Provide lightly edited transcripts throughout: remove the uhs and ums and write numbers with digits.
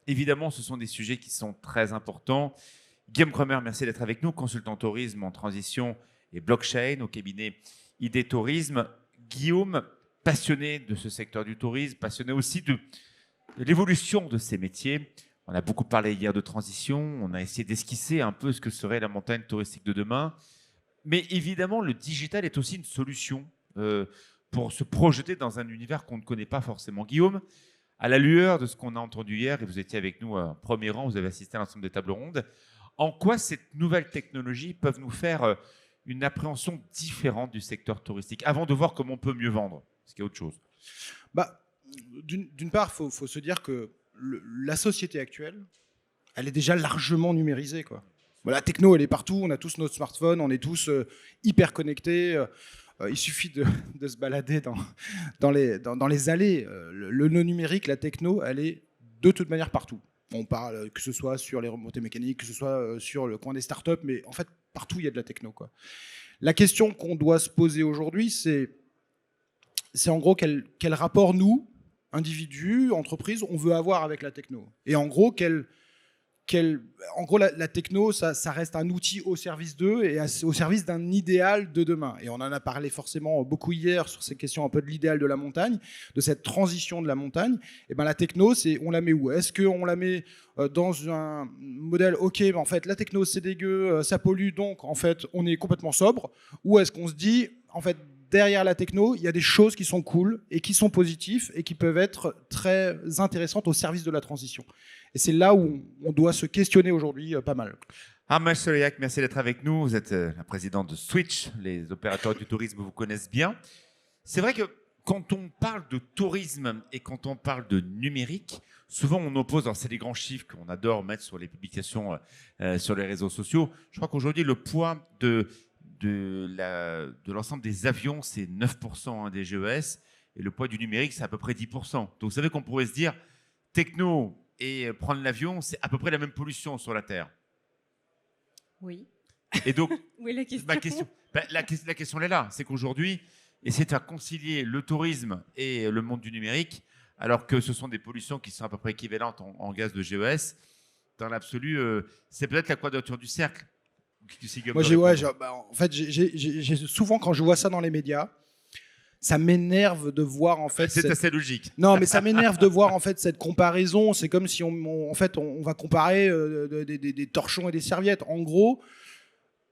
évidemment, ce sont des sujets qui sont très importants. Guillaume Kremer, merci d'être avec nous, consultant tourisme en transition et blockchain au cabinet ID Tourisme. Guillaume, passionné de ce secteur du tourisme, passionné aussi de l'évolution de ces métiers. On a beaucoup parlé hier de transition, on a essayé d'esquisser un peu ce que serait la montagne touristique de demain. Mais évidemment, le digital est aussi une solution pour se projeter dans un univers qu'on ne connaît pas forcément. Guillaume, à la lueur de ce qu'on a entendu hier, et vous étiez avec nous en premier rang, vous avez assisté à l'ensemble des tables rondes, en quoi ces nouvelles technologies peuvent nous faire une appréhension différente du secteur touristique, avant de voir comment on peut mieux vendre, ce qui est autre chose? D'une part, il faut se dire que la société actuelle, elle est déjà largement numérisée, quoi. La techno, elle est partout, on a tous notre smartphone, on est tous hyper connectés. Il suffit de se balader dans les allées. Le numérique, la techno, elle est de toute manière partout. On parle que ce soit sur les remontées mécaniques, que ce soit sur le coin des startups, mais en fait, partout, il y a de la techno, quoi. La question qu'on doit se poser aujourd'hui, c'est en gros quel rapport nous, individus, entreprises, on veut avoir avec la techno. Et en gros, la techno, ça reste un outil au service d'eux et au service d'un idéal de demain. Et on en a parlé forcément beaucoup hier sur ces questions un peu de l'idéal de la montagne, de cette transition de la montagne. Et ben la techno, on la met où? Est-ce qu'on la met dans un modèle, ok, en fait, la techno, c'est dégueu, ça pollue, donc en fait, on est complètement sobre? Ou est-ce qu'on se dit, en fait, derrière la techno, il y a des choses qui sont cool et qui sont positives et qui peuvent être très intéressantes au service de la transition. Et c'est là où on doit se questionner aujourd'hui pas mal. Amal Soleillac, merci d'être avec nous. Vous êtes la présidente de Switch. Les opérateurs du tourisme vous connaissent bien. C'est vrai que quand on parle de tourisme et quand on parle de numérique, souvent on oppose, alors c'est des grands chiffres qu'on adore mettre sur les publications sur les réseaux sociaux. Je crois qu'aujourd'hui, le poids de l'ensemble des avions, c'est 9% des GES, et le poids du numérique, c'est à peu près 10%. Donc vous savez qu'on pourrait se dire, techno et prendre l'avion, c'est à peu près la même pollution sur la Terre. Oui. Et donc, oui, la question elle est là, c'est qu'aujourd'hui, essayer de faire concilier le tourisme et le monde du numérique, alors que ce sont des pollutions qui sont à peu près équivalentes en gaz de GES, dans l'absolu, c'est peut-être la quadrature du cercle. Moi, en fait, souvent, quand je vois ça dans les médias, ça m'énerve de voir en fait. C'est assez logique. Non, mais ça m'énerve de voir en fait cette comparaison. C'est comme si on va comparer des torchons et des serviettes. En gros,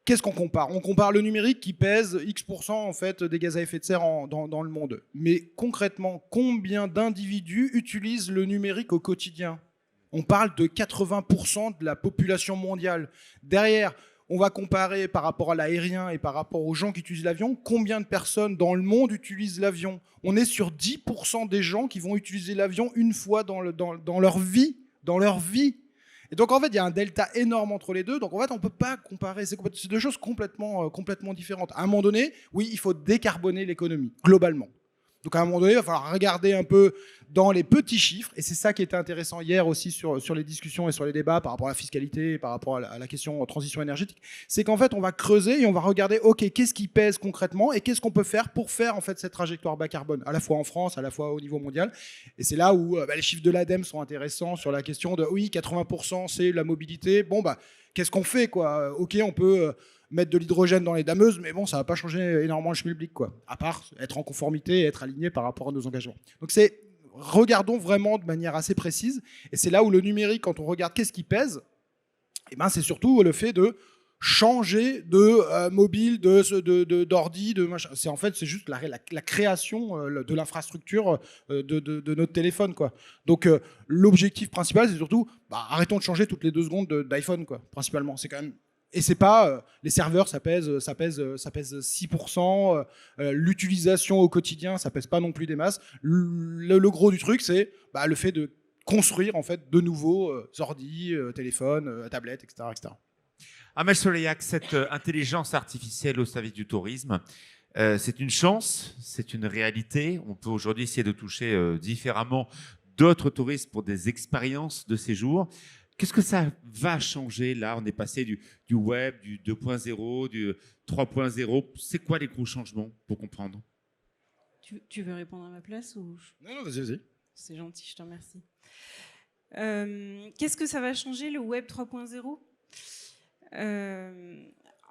qu'est-ce qu'on compare? On compare le numérique qui pèse X% en fait des gaz à effet de serre dans le monde. Mais concrètement, combien d'individus utilisent le numérique au quotidien? On parle de 80% de la population mondiale. Derrière, on va comparer par rapport à l'aérien et par rapport aux gens qui utilisent l'avion, combien de personnes dans le monde utilisent l'avion? On est sur 10% des gens qui vont utiliser l'avion une fois dans leur vie. Et donc, en fait, il y a un delta énorme entre les deux. Donc, en fait, on ne peut pas comparer. C'est deux choses complètement différentes. À un moment donné, oui, il faut décarboner l'économie, globalement. Donc, à un moment donné, il va falloir regarder un peu dans les petits chiffres. Et c'est ça qui était intéressant hier aussi sur les discussions et sur les débats par rapport à la fiscalité, par rapport à la question transition énergétique. C'est qu'en fait, on va creuser et on va regarder, OK, qu'est-ce qui pèse concrètement et qu'est-ce qu'on peut faire pour faire en fait cette trajectoire bas carbone, à la fois en France, à la fois au niveau mondial. Et c'est là où les chiffres de l'ADEME sont intéressants sur la question de, oui, 80% c'est la mobilité. Bon, qu'est-ce qu'on fait, quoi? OK, on peut mettre de l'hydrogène dans les dameuses, mais bon, ça va pas changer énormément le schmilblick, quoi. À part être en conformité et être aligné par rapport à nos engagements. Donc regardons vraiment de manière assez précise. Et c'est là où le numérique, quand on regarde qu'est-ce qui pèse, c'est surtout le fait de changer de mobile, d'ordi, de machin. C'est juste la création de l'infrastructure de notre téléphone, quoi. Donc l'objectif principal, c'est surtout arrêtons de changer toutes les 2 secondes d'iPhone, quoi. Principalement, c'est quand même. Et c'est pas les serveurs, ça pèse 6%. L'utilisation au quotidien, ça pèse pas non plus des masses. Le gros du truc, c'est le fait de construire en fait de nouveaux ordi, téléphones, tablettes, etc., etc. Amal Soleillac, cette intelligence artificielle au service du tourisme, c'est une chance, c'est une réalité. On peut aujourd'hui essayer de toucher différemment d'autres touristes pour des expériences de séjour. Qu'est-ce que ça va changer là? On est passé du web, du 2.0, du 3.0. C'est quoi les gros changements pour comprendre? Tu veux répondre à ma place ou... Non, vas-y. C'est gentil, je te remercie. Qu'est-ce que ça va changer, le Web 3.0 ?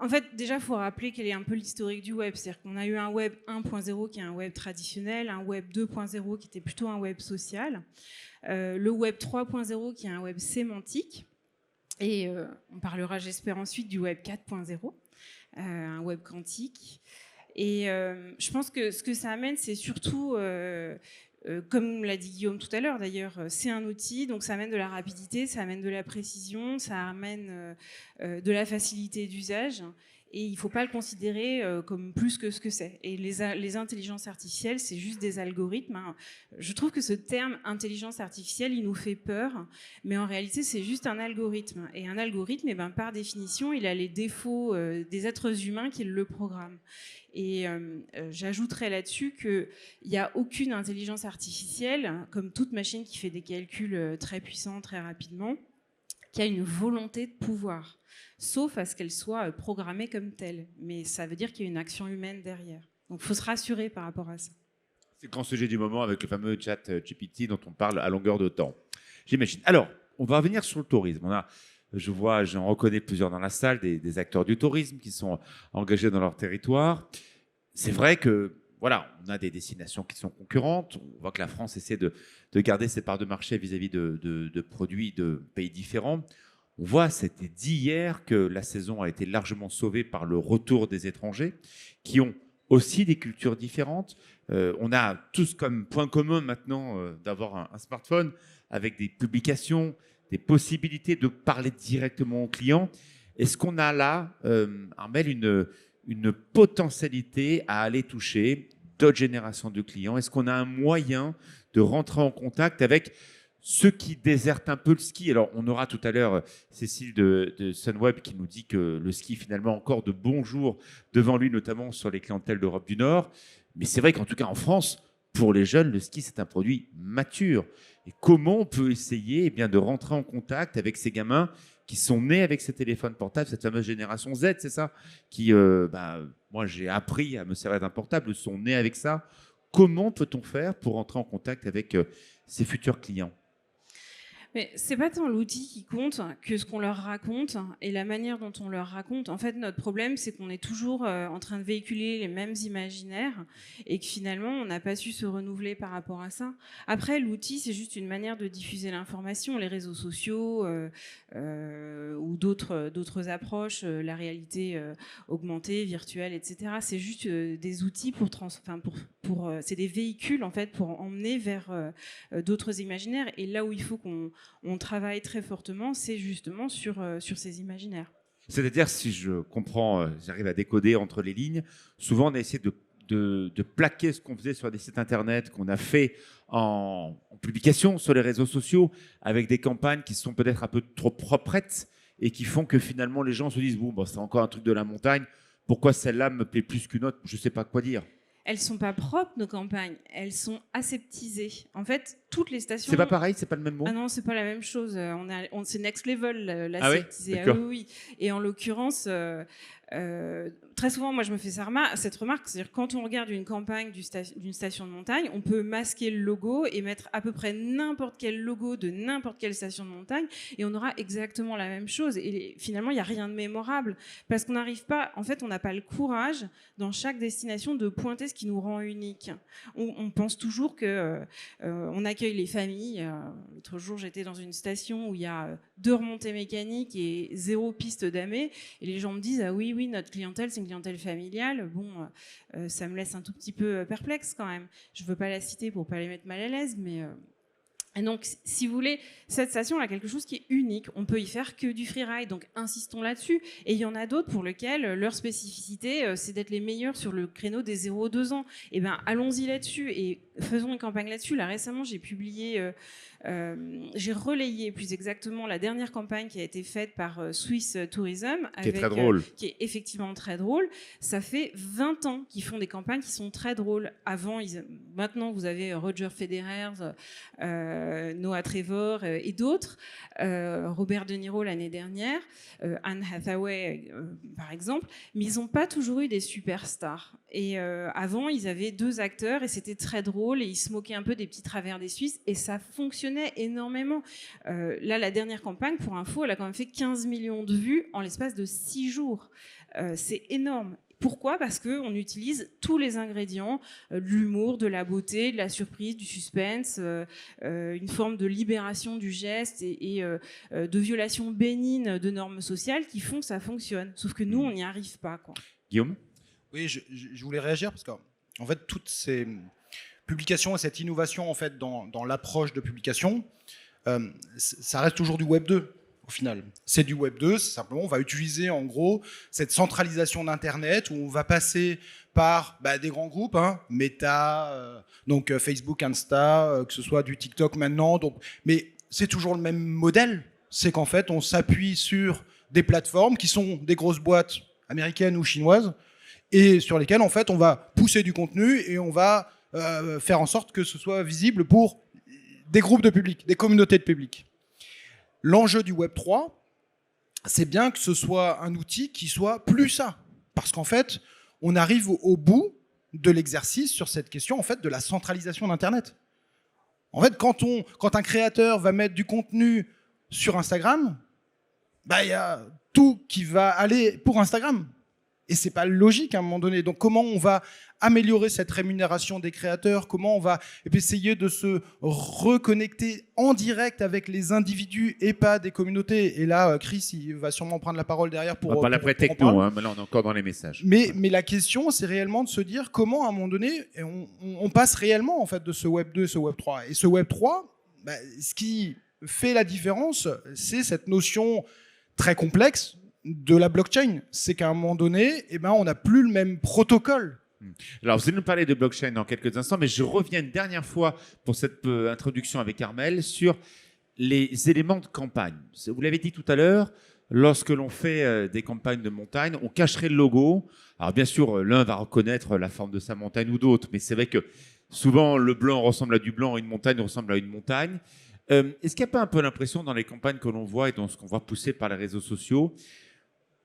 En fait, déjà, il faut rappeler quel est un peu l'historique du web. C'est-à-dire qu'on a eu un web 1.0 qui est un web traditionnel, un web 2.0 qui était plutôt un web social, le web 3.0 qui est un web sémantique, et on parlera, j'espère, ensuite du web 4.0, un web quantique. Et je pense que ce que ça amène, c'est surtout... comme l'a dit Guillaume tout à l'heure, d'ailleurs, c'est un outil, donc ça amène de la rapidité, ça amène de la précision, ça amène de la facilité d'usage, et il ne faut pas le considérer comme plus que ce que c'est. Et les intelligences artificielles, c'est juste des algorithmes, hein. Je trouve que ce terme intelligence artificielle, il nous fait peur, mais en réalité, c'est juste un algorithme. Et un algorithme, eh ben, par définition, il a les défauts des êtres humains qui le programment. Et j'ajouterais là-dessus qu'il n'y a aucune intelligence artificielle, comme toute machine qui fait des calculs très puissants, très rapidement, qui a une volonté de pouvoir, sauf à ce qu'elle soit programmée comme telle. Mais ça veut dire qu'il y a une action humaine derrière. Donc il faut se rassurer par rapport à ça. C'est le grand sujet du moment avec le fameux chat GPT dont on parle à longueur de temps, j'imagine. Alors, on va revenir sur le tourisme. J'en reconnais plusieurs dans la salle, des acteurs du tourisme qui sont engagés dans leur territoire. C'est vrai que, voilà, on a des destinations qui sont concurrentes. On voit que la France essaie de garder ses parts de marché vis-à-vis de produits de pays différents. On voit, c'était dit hier, que la saison a été largement sauvée par le retour des étrangers qui ont aussi des cultures différentes. On a tous comme point commun maintenant d'avoir un smartphone avec des publications, des possibilités de parler directement aux clients. Est-ce qu'on a là, Armelle, une potentialité à aller toucher d'autres générations de clients? Est-ce qu'on a un moyen de rentrer en contact avec ceux qui désertent un peu le ski? Alors, on aura tout à l'heure Cécile de Sunweb qui nous dit que le ski, finalement, a encore de bons jours devant lui, notamment sur les clientèles d'Europe du Nord. Mais c'est vrai qu'en tout cas, en France, pour les jeunes, le ski, c'est un produit mature. Et comment on peut essayer de rentrer en contact avec ces gamins qui sont nés avec ces téléphones portables, cette fameuse génération Z, c'est ça, qui, moi, j'ai appris à me servir d'un portable, sont nés avec ça. Comment peut-on faire pour rentrer en contact avec ces futurs clients ? Mais c'est pas tant l'outil qui compte que ce qu'on leur raconte et la manière dont on leur raconte. En fait, notre problème, c'est qu'on est toujours en train de véhiculer les mêmes imaginaires et que finalement, on n'a pas su se renouveler par rapport à ça. Après, l'outil, c'est juste une manière de diffuser l'information. Les réseaux sociaux ou d'autres approches, la réalité augmentée, virtuelle, etc. C'est juste des outils c'est des véhicules en fait pour emmener vers d'autres imaginaires. Et là où il faut qu'on travaille très fortement, c'est justement sur ces imaginaires. C'est-à-dire, si je comprends, j'arrive à décoder entre les lignes, souvent on a essayé de plaquer ce qu'on faisait sur des sites internet, qu'on a fait en publication sur les réseaux sociaux, avec des campagnes qui sont peut-être un peu trop proprettes et qui font que finalement les gens se disent bon, c'est encore un truc de la montagne, pourquoi celle-là me plaît plus qu'une autre? Je ne sais pas quoi dire. Elles sont pas propres, nos campagnes. Elles sont aseptisées. En fait, toutes les stations... C'est pas pareil, c'est pas le même mot? Ah non, c'est pas la même chose. C'est next level, l'aseptisé. Ah oui, oui. Et en l'occurrence, très souvent, moi, je me fais cette remarque. C'est-à-dire, quand on regarde une campagne d'une station de montagne, on peut masquer le logo et mettre à peu près n'importe quel logo de n'importe quelle station de montagne et on aura exactement la même chose. Et finalement, il n'y a rien de mémorable parce qu'on n'arrive pas... En fait, on n'a pas le courage, dans chaque destination, de pointer ce qui nous rend unique. On pense toujours qu'on accueille les familles. L'autre jour, j'étais dans une station où il y a 2 remontées mécaniques et 0 piste damée. Et les gens me disent « Ah oui, notre clientèle, c'est une clientèle familiale. » Bon, ça me laisse un tout petit peu perplexe quand même. Je ne veux pas la citer pour ne pas les mettre mal à l'aise, mais... Et donc, si vous voulez, cette station a quelque chose qui est unique. On peut y faire que du freeride, donc insistons là-dessus. Et il y en a d'autres pour lesquels leur spécificité, c'est d'être les meilleurs sur le créneau des 0-2 ans. Et bien, allons-y là-dessus et faisons une campagne là-dessus. Là, récemment, j'ai relayé plus exactement la dernière campagne qui a été faite par Swiss Tourism. Qui est très drôle. Qui est effectivement très drôle. Ça fait 20 ans qu'ils font des campagnes qui sont très drôles. Maintenant, vous avez Roger Federer, Noah Trevor et d'autres, Robert De Niro l'année dernière, Anne Hathaway par exemple, mais ils n'ont pas toujours eu des superstars. Et avant, ils avaient 2 acteurs et c'était très drôle et ils se moquaient un peu des petits travers des Suisses et ça fonctionnait. fonctionnait énormément. Là, la dernière campagne, pour info, elle a quand même fait 15 millions de vues en l'espace de 6 jours. C'est énorme. Pourquoi ? Parce qu'on utilise tous les ingrédients, de l'humour, de la beauté, de la surprise, du suspense, une forme de libération du geste et de violation bénigne de normes sociales qui font que ça fonctionne. Sauf que nous, on n'y arrive pas, quoi. Guillaume ? Oui, je voulais réagir parce qu'en fait, toutes ces publications et cette innovation en fait, dans l'approche de publication, ça reste toujours du Web 2. Au final, c'est du Web 2, c'est simplement on va utiliser en gros cette centralisation d'Internet où on va passer par des grands groupes, Meta, donc Facebook, Insta, que ce soit du TikTok maintenant. Donc, mais c'est toujours le même modèle, c'est qu'en fait on s'appuie sur des plateformes qui sont des grosses boîtes américaines ou chinoises et sur lesquelles en fait on va pousser du contenu et on va faire en sorte que ce soit visible pour des groupes de public, des communautés de public. L'enjeu du Web 3, c'est bien que ce soit un outil qui soit plus ça. Parce qu'en fait, on arrive au bout de l'exercice sur cette question en fait, de la centralisation d'Internet. En fait, quand un créateur va mettre du contenu sur Instagram, y a tout qui va aller pour Instagram. Et c'est pas logique à un moment donné. Donc comment on va améliorer cette rémunération des créateurs ? Comment on va essayer de se reconnecter en direct avec les individus et pas des communautés ? Et là, Chris, il va sûrement prendre la parole derrière pour... On va parler après techno, mais là on est encore dans les messages. Mais la question, c'est réellement de se dire comment, à un moment donné, on passe réellement en fait, de ce Web 2 et ce Web 3. Et ce Web 3, ce qui fait la différence, c'est cette notion très complexe de la blockchain. C'est qu'à un moment donné, on n'a plus le même protocole. Alors, vous allez nous parler de blockchain dans quelques instants, mais je reviens une dernière fois pour cette introduction avec Armelle sur les éléments de campagne. Vous l'avez dit tout à l'heure, lorsque l'on fait des campagnes de montagne, on cacherait le logo. Alors, bien sûr, l'un va reconnaître la forme de sa montagne ou d'autres, mais c'est vrai que souvent, le blanc ressemble à du blanc et une montagne ressemble à une montagne. Est-ce qu'il n'y a pas un peu l'impression dans les campagnes que l'on voit et dans ce qu'on voit pousser par les réseaux sociaux,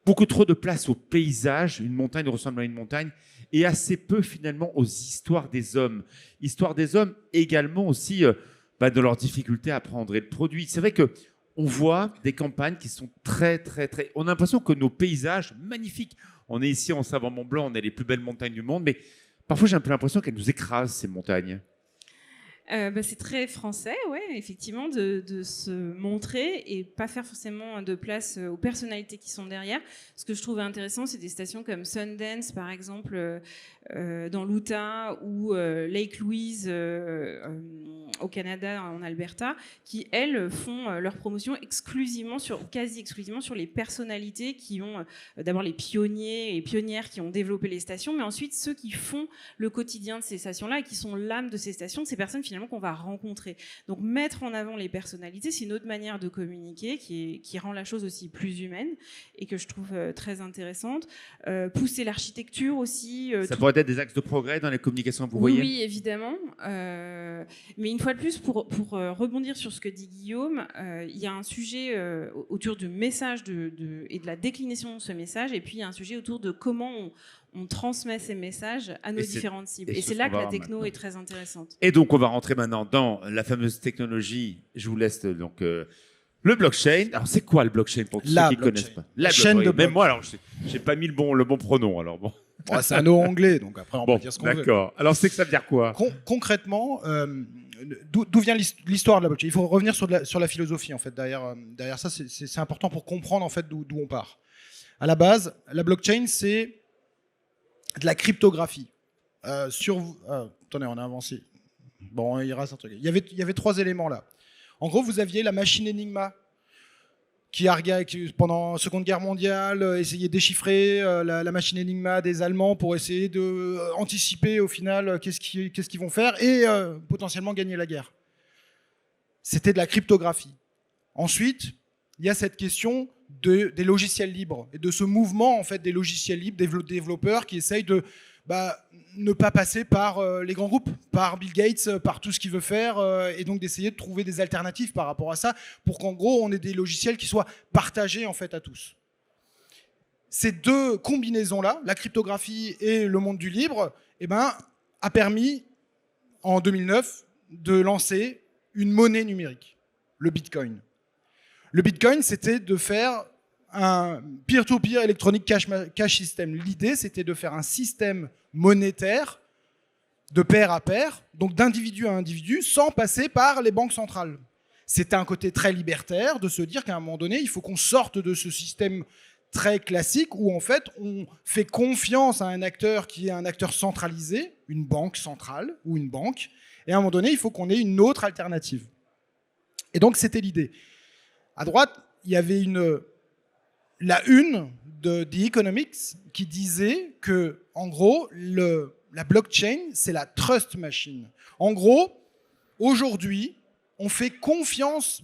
beaucoup trop de place au paysage, une montagne ressemble à une montagne, et assez peu finalement aux histoires des hommes. Histoires des hommes également aussi de leurs difficultés à prendre le produit. C'est vrai qu'on voit des campagnes qui sont très, très, très... On a l'impression que nos paysages, magnifiques, on est ici en Savoie-Mont-Blanc, on a les plus belles montagnes du monde, mais parfois j'ai un peu l'impression qu'elles nous écrasent, ces montagnes. C'est très français, ouais, effectivement, de se montrer et pas faire forcément de place aux personnalités qui sont derrière. Ce que je trouve intéressant, c'est des stations comme Sundance, par exemple, dans l'Utah, ou Lake Louise au Canada, en Alberta, qui, elles, font leur promotion quasi exclusivement sur les personnalités qui ont d'abord les pionniers et pionnières qui ont développé les stations, mais ensuite ceux qui font le quotidien de ces stations-là et qui sont l'âme de ces stations, de ces personnes finalement qu'on va rencontrer. Donc mettre en avant les personnalités, c'est une autre manière de communiquer qui rend la chose aussi plus humaine et que je trouve très intéressante. Pousser l'architecture aussi. Ça pourrait être des axes de progrès dans les communications que vous voyez ? Oui, évidemment. Mais une fois de plus, pour rebondir sur ce que dit Guillaume, il y a un sujet autour du message et de la déclinaison de ce message, et puis il y a un sujet autour de comment on transmet ces messages à nos différentes cibles. Et c'est là que la techno est très intéressante. Et donc, on va rentrer maintenant dans la fameuse technologie. Je vous laisse donc... le blockchain. Alors, c'est quoi le blockchain pour tous ceux qui ne connaissent pas ? La chaîne de blocs. Même moi, alors, j'ai pas mis le bon pronom. Alors bon. C'est un mot anglais, donc après on peut dire ce qu'on veut. D'accord. Alors, c'est que ça veut dire quoi ? Concrètement, d'où vient l'histoire de la blockchain ? Il faut revenir sur la philosophie en fait derrière ça. C'est important pour comprendre en fait d'où on part. À la base, la blockchain c'est de la cryptographie. Attendez, on a avancé. Bon, il reste un truc. Il y avait 3 éléments là. En gros, vous aviez la machine Enigma qui pendant la Seconde Guerre mondiale, essayait de déchiffrer la machine Enigma des Allemands pour essayer d'anticiper au final qu'est-ce qu'ils vont faire et potentiellement gagner la guerre. C'était de la cryptographie. Ensuite, il y a cette question des logiciels libres et de ce mouvement en fait, des logiciels libres, des développeurs qui essayent de ne pas passer par les grands groupes, par Bill Gates, par tout ce qu'il veut faire, et donc d'essayer de trouver des alternatives par rapport à ça, pour qu'en gros, on ait des logiciels qui soient partagés en fait, à tous. Ces 2 combinaisons-là, la cryptographie et le monde du libre, a permis, en 2009, de lancer une monnaie numérique, le Bitcoin. Le Bitcoin, c'était de faire un peer-to-peer electronic cash system. L'idée, c'était de faire un système monétaire de pair à pair, donc d'individu à individu, sans passer par les banques centrales. C'était un côté très libertaire de se dire qu'à un moment donné, il faut qu'on sorte de ce système très classique où en fait on fait confiance à un acteur qui est un acteur centralisé, une banque centrale ou une banque, et à un moment donné, il faut qu'on ait une autre alternative. Et donc c'était l'idée. À droite, il y avait la une de The Economics qui disait que, en gros, la blockchain, c'est la trust machine. En gros, aujourd'hui, on fait confiance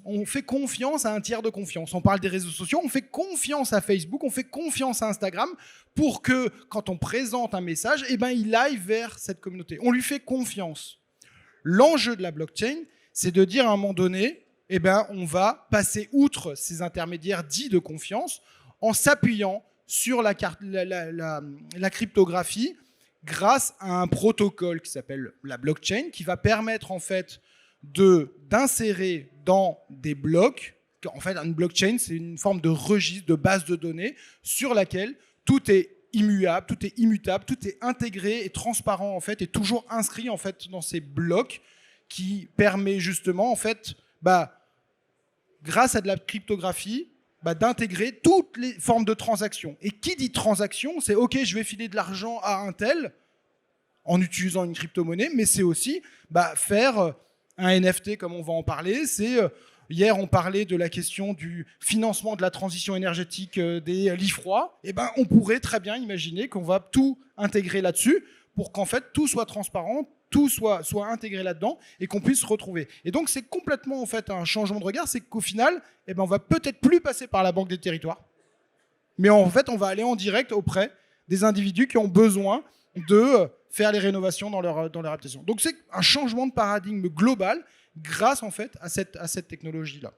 à un tiers de confiance. On parle des réseaux sociaux, on fait confiance à Facebook, on fait confiance à Instagram pour que, quand on présente un message, eh ben, il aille vers cette communauté. On lui fait confiance. L'enjeu de la blockchain, c'est de dire à un moment donné, eh ben, on va passer outre ces intermédiaires dits de confiance en s'appuyant sur la cryptographie grâce à un protocole qui s'appelle la blockchain, qui va permettre en fait d'insérer dans des blocs. En fait, une blockchain, c'est une forme de registre, de base de données sur laquelle tout est immuable, tout est immutable, tout est intégré et transparent en fait, et toujours inscrit en fait dans ces blocs qui permet justement en fait, grâce à de la cryptographie, d'intégrer toutes les formes de transactions. Et qui dit transaction, c'est OK, je vais filer de l'argent à un tel en utilisant une crypto-monnaie, mais c'est aussi faire un NFT comme on va en parler. Hier, on parlait de la question du financement de la transition énergétique des lits froids. Et on pourrait très bien imaginer qu'on va tout intégrer là-dessus pour qu'en fait tout soit transparent, tout soit intégré là-dedans et qu'on puisse se retrouver. Et donc c'est complètement en fait un changement de regard, c'est qu'au final, on va peut-être plus passer par la Banque des Territoires, mais en fait on va aller en direct auprès des individus qui ont besoin de faire les rénovations dans leur habitation. Donc c'est un changement de paradigme global grâce en fait à cette technologie-là.